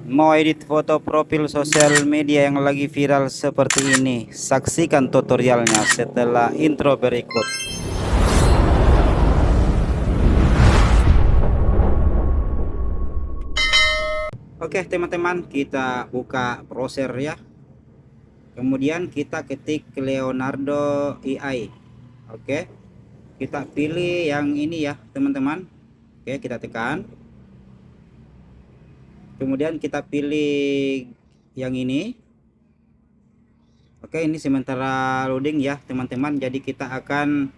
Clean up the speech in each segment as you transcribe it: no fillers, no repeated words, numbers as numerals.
Mau edit foto profil sosial media yang lagi viral seperti ini? Saksikan tutorialnya setelah intro berikut. Oke teman-teman, kita buka browser ya. Kemudian kita ketik Leonardo AI. Oke, kita pilih yang ini ya teman-teman. Oke, kita tekan. Kemudian kita pilih yang ini. Oke, ini sementara loading ya teman-teman. Jadi kita akan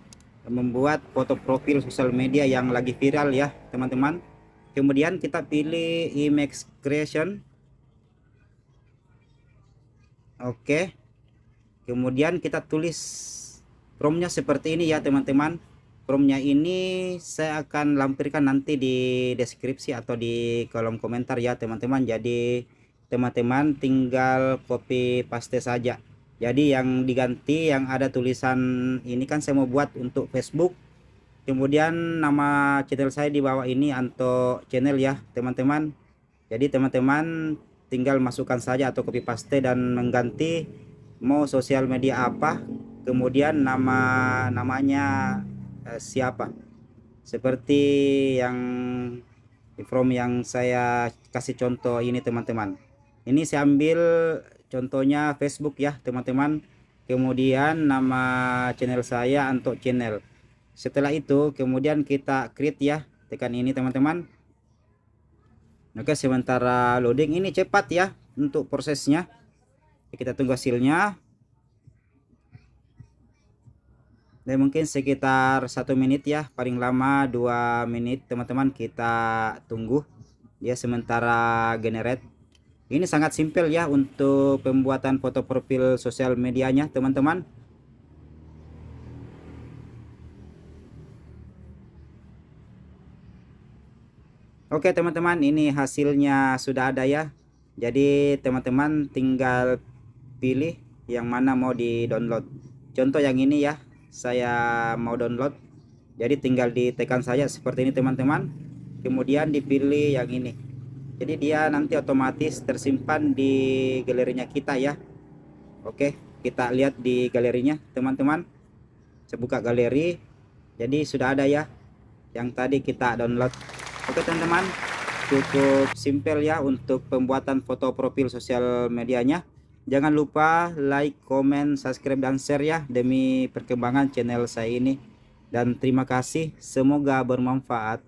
membuat foto profil sosial media yang lagi viral ya teman-teman. Kemudian kita pilih image creation. Oke, kemudian kita tulis promptnya seperti ini ya teman-teman. Promptnya ini saya akan lampirkan nanti di deskripsi atau di kolom komentar ya teman-teman. Jadi teman-teman tinggal copy paste saja. Jadi yang diganti yang ada tulisan ini kan saya mau buat untuk Facebook. Kemudian nama channel saya di bawah ini Anto Channel ya teman-teman. Jadi teman-teman tinggal masukkan saja atau copy paste dan mengganti mau sosial media apa, kemudian namanya siapa. Seperti yang from yang saya kasih contoh ini teman-teman. Ini saya ambil contohnya Facebook ya teman-teman. Kemudian nama channel saya Anto Channel. Setelah itu kemudian kita create ya, tekan ini teman-teman. Oke, sementara loading ini cepat ya untuk prosesnya. Kita tunggu hasilnya. Dan mungkin sekitar 1 menit ya, paling lama 2 menit teman-teman, kita tunggu dia sementara generate. Ini sangat simpel ya untuk pembuatan foto profil sosial medianya teman-teman. Oke teman-teman, ini hasilnya sudah ada ya. Jadi teman-teman tinggal pilih yang mana mau di download. Contoh yang ini ya, saya mau download. Jadi tinggal ditekan saja seperti ini teman-teman. Kemudian dipilih yang ini. Jadi dia nanti otomatis tersimpan di galerinya kita ya. Oke, kita lihat di galerinya teman-teman. Saya buka galeri. Jadi sudah ada ya yang tadi kita download. Oke teman-teman, cukup simpel ya untuk pembuatan foto profil sosial medianya. Jangan lupa like, comment, subscribe, dan share ya demi perkembangan channel saya ini. Dan terima kasih, semoga bermanfaat.